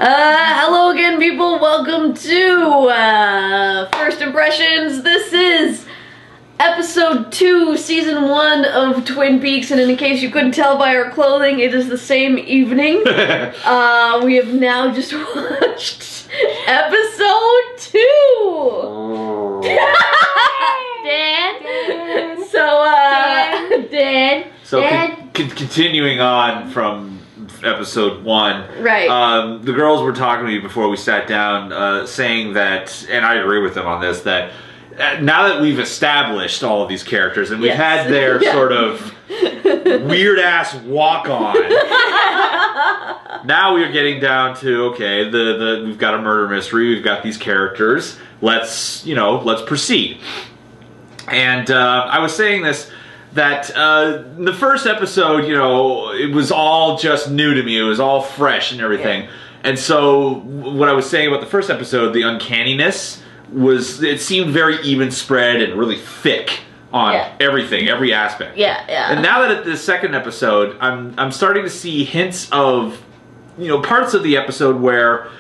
Hello again, people. Welcome to First Impressions. This is episode 2, season 1 of Twin Peaks, and in case you couldn't tell by our clothing, it is the same evening. We have now just watched episode 2. Dan. So continuing on from episode 1, right? The girls were talking to me before we sat down, saying that, and I agree with them on this, that now that we've established all of these characters and we've had their sort of weird ass walk on, now we are getting down to, okay, we've got a murder mystery, we've got these characters, let's proceed. And I was saying this, that the first episode, it was all just new to me. It was all fresh and everything. Yeah. And so what I was saying about the first episode, the uncanniness, it seemed very even spread and really thick on everything, every aspect. Yeah. And now that at the second episode, I'm starting to see hints of, parts of the episode where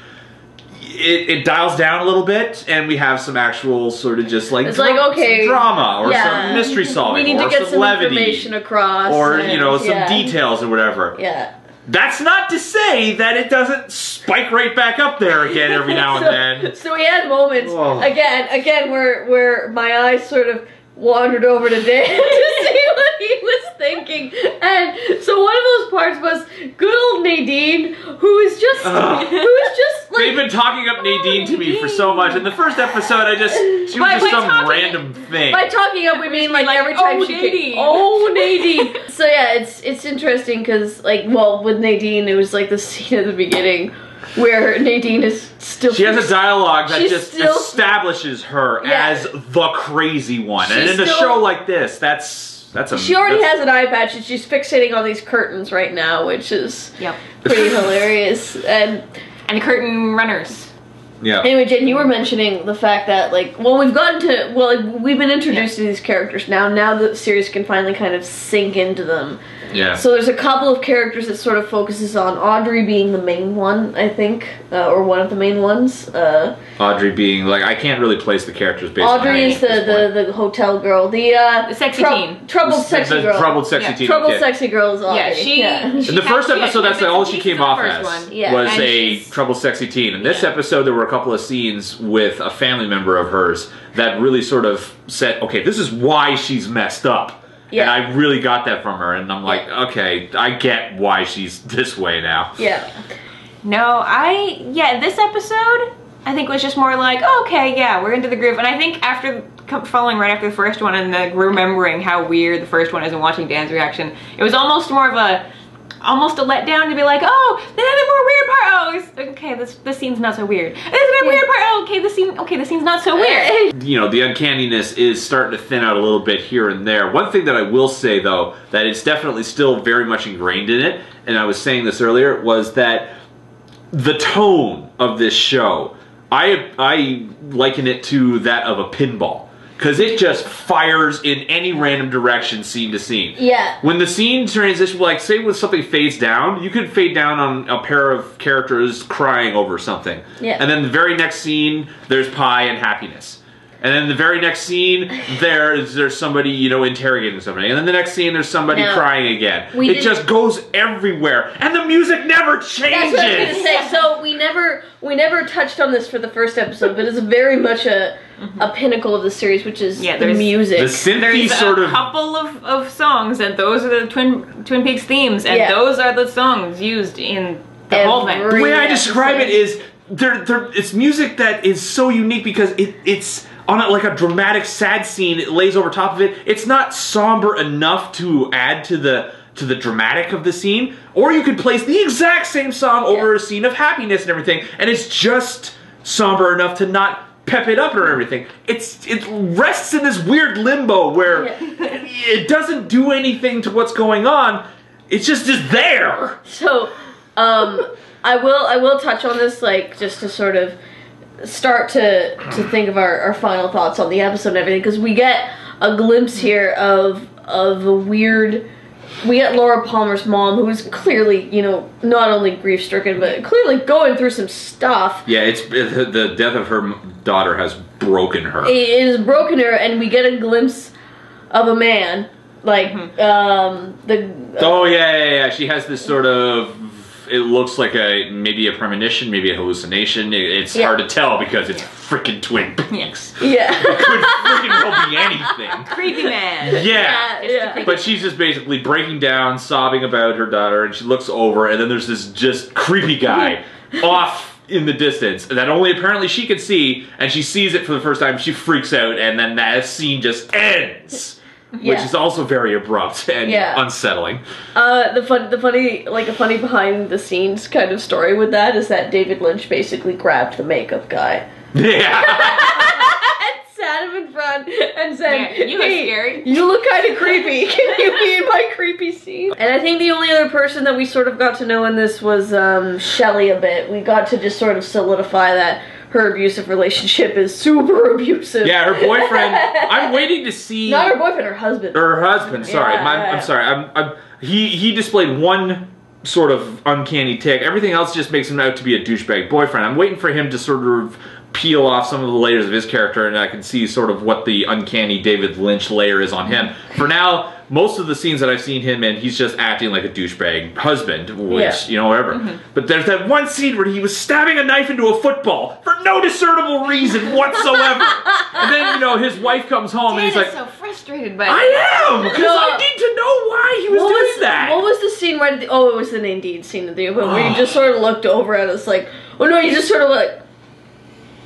it dials down a little bit, and we have some actual sort of just like, drama or some mystery solving. We need to get some levity, information across, or some details or whatever. Yeah. That's not to say that it doesn't spike right back up there again every now and then. So we had moments again where my eyes sort of wandered over to Dan to see what he was thinking, and so one of those parts was good old Nadine, who is just like, they've been talking up Nadine to me for so much. In the first episode, she was just some random thing. By talking up, we mean like every time she Nadine. Nadine. So yeah, it's interesting because with Nadine, it was like the scene at the beginning where Nadine is still... She has a dialogue that just establishes her as the crazy one. And in a show like this, that's She already has an eye patch, and she's fixating on these curtains right now, which is pretty hilarious. And curtain runners. Yeah. Anyway, Jen, you were mentioning the fact that, we've been introduced to these characters now. Now the series can finally kind of sink into them. Yeah. So there's a couple of characters that sort of focuses on Audrey being the main one, I think, or one of the main ones. Audrey being, I can't really place the characters based Audrey on is the hotel girl, the sexy teen, troubled sexy girl, troubled sexy teen, troubled sexy girl is Audrey. In the first episode, that's all she came off as was a troubled sexy teen. In this episode, there were a couple of scenes with a family member of hers that really sort of said, okay, this is why she's messed up. Yeah. And I really got that from her, and I'm like, okay, I get why she's this way now. Yeah. No, this episode, I think was just more like, oh, okay, yeah, we're into the groove. And I think following right after the first one and remembering how weird the first one is and watching Dan's reaction, it was almost more of a letdown to be like, oh, then the more weird part, okay, this scene's not so weird. This is a weird part, the scene's not so weird. The uncanniness is starting to thin out a little bit here and there. One thing that I will say, though, that it's definitely still very much ingrained in it, and I was saying this earlier, was that the tone of this show, I liken it to that of a pinball. Because it just fires in any random direction, scene to scene. Yeah. When the scene transitions, say when something fades down, you could fade down on a pair of characters crying over something. Yeah. And then the very next scene, there's pie and happiness. And then the very next scene, there's somebody, interrogating somebody. And then the next scene, there's somebody crying again. It just goes everywhere. And the music never changes! That's what I was going to say. So we never touched on this for the first episode, but it's very much a pinnacle of the series, which is the music. The synthy There's a couple of songs, and those are the Twin Peaks themes, and those are the songs used in the whole thing. The way I describe it is, it's music that is so unique because it's on a dramatic sad scene. It lays over top of it. It's not somber enough to add to the dramatic of the scene, or you could place the exact same song over a scene of happiness and everything, and it's just somber enough to not pep it up or everything. It rests in this weird limbo where it doesn't do anything to what's going on. It's just there. So, I will touch on this, just to sort of start to think of our final thoughts on the episode and everything, because we get a glimpse here of a weird we get Laura Palmer's mom, who's clearly, you know, not only grief-stricken, but clearly going through some stuff. Yeah, the death of her daughter has broken her. It has broken her, and we get a glimpse of a man, like, Oh, yeah. She has this sort of... It looks like maybe a premonition, maybe a hallucination. It's hard to tell because it's freaking Twin Peaks. Yeah. It could freaking well be anything. Creepy man. Yeah. But she's just basically breaking down, sobbing about her daughter, and she looks over, and then there's this just creepy guy off in the distance that only apparently she can see, and she sees it for the first time. She freaks out, and then that scene just ends. Which is also very abrupt and unsettling. The funny behind the scenes kind of story with that is that David Lynch basically grabbed the makeup guy. Yeah. And sat him in front and said, "You look scary. You look kind of creepy. Can you be in my creepy scene?" And I think the only other person that we sort of got to know in this was Shelley a bit. We got to just sort of solidify that her abusive relationship is super abusive. Yeah, her boyfriend. I'm waiting to see. Not her boyfriend, her husband. Her husband. Sorry, I'm sorry. He displayed one sort of uncanny tick. Everything else just makes him out to be a douchebag boyfriend. I'm waiting for him to sort of peel off some of the layers of his character, and I can see sort of what the uncanny David Lynch layer is on him. For now, most of the scenes that I've seen him in, he's just acting like a douchebag husband, which, you know, whatever. But there's that one scene where he was stabbing a knife into a football for no discernible reason whatsoever. And then, you know, his wife comes home and he's like, so frustrated by I am! Because I need to know why he was doing that. What was the scene right at the... Oh, it was the Indeed scene at the end, where you just sort of looked over at us like... Oh, no, you just sort of like...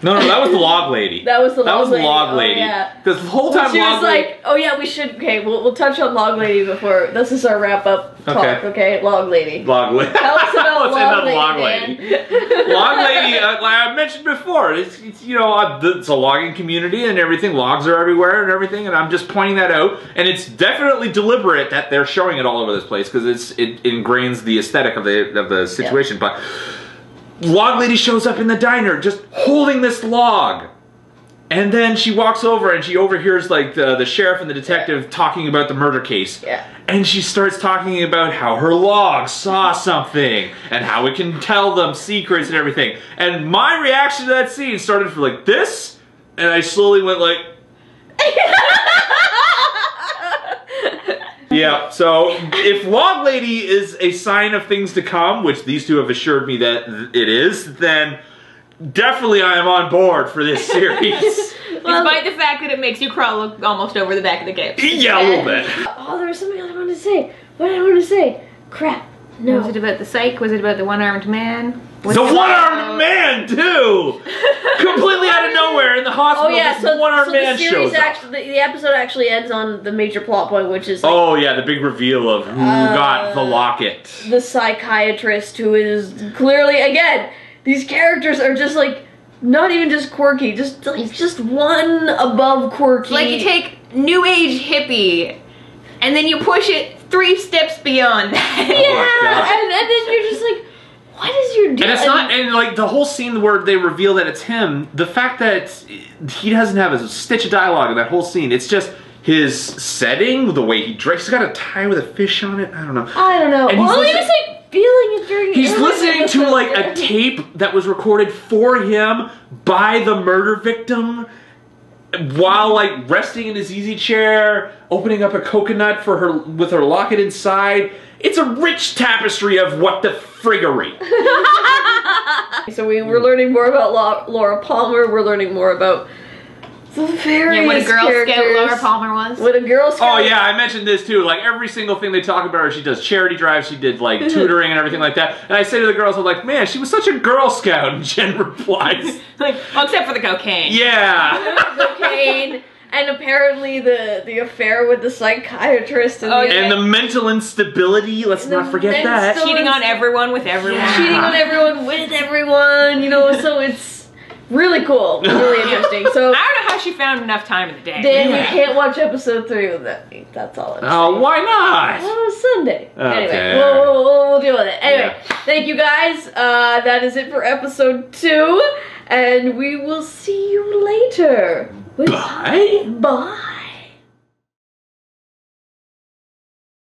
No, that was the log lady. That was the log lady. Log lady. Oh, yeah. Because the whole time she log was lady... like, oh yeah, we should... Okay, we'll touch on log lady before... This is our wrap-up talk, okay? Log lady. Log lady. Tell us about log lady. Log lady, like I mentioned before, it's you know, it's a logging community and everything. Logs are everywhere and everything, and I'm just pointing that out. And it's definitely deliberate that they're showing it all over this place because it ingrains the aesthetic of the situation. But log lady shows up in the diner just holding this log. And then she walks over and she overhears like the sheriff and the detective talking about the murder case. Yeah. And she starts talking about how her log saw something and how it can tell them secrets and everything. And my reaction to that scene started for like this, and I slowly went like... Yeah, so if Log Lady is a sign of things to come, which these two have assured me that it is, then definitely I am on board for this series. Despite the fact that it makes you crawl almost over the back of the cave. Yeah, a little bit. Oh, there was something else I wanted to say. What did I want to say? Crap. No. Was it about the psych? Was it about the one-armed man? The one-armed man, too! Completely out of nowhere in the hospital, this one-armed man shows up. The episode actually ends on the major plot point, which is like, oh yeah, the big reveal of who got the locket. The psychiatrist who is clearly, again, these characters are just like, not even just quirky, just one above quirky. It's like you take new age hippie and then you push it 3 steps beyond that. Yeah, and then you're just like, what is your deal? And it's not, and like the whole scene where they reveal that it's him, the fact that he doesn't have a stitch of dialogue in that whole scene, it's just his setting, the way he dresses. He's got a tie with a fish on it. I don't know. And well, he was like feeling it during. He's listening to like a tape that was recorded for him by the murder victim, while like resting in his easy chair, opening up a coconut for her with her locket inside. It's a rich tapestry of what the friggery. So we're learning more about Laura Palmer. We're learning more about the various what a Girl characters. Scout Laura Palmer was. What a Girl Scout. Oh yeah, I mentioned this too. Like every single thing they talk about her, she does charity drives, she did like tutoring and everything like that. And I say to the girls, I'm like, man, she was such a Girl Scout. And Jen replies, like, well, except for the cocaine. Yeah. Cocaine. And apparently the affair with the psychiatrist and the mental instability, let's not forget that. Cheating on everyone with everyone. Yeah. Cheating on everyone with everyone, you know, so it's really cool. Really interesting. So I don't know how she found enough time in the day. Dan, you can't watch episode 3 without me. That's all I'm saying. Oh, why not? Well, it was Sunday. Okay. Anyway, we'll deal with it. Anyway, thank you guys. That is it for episode 2. And we will see you later. Bye. Bye.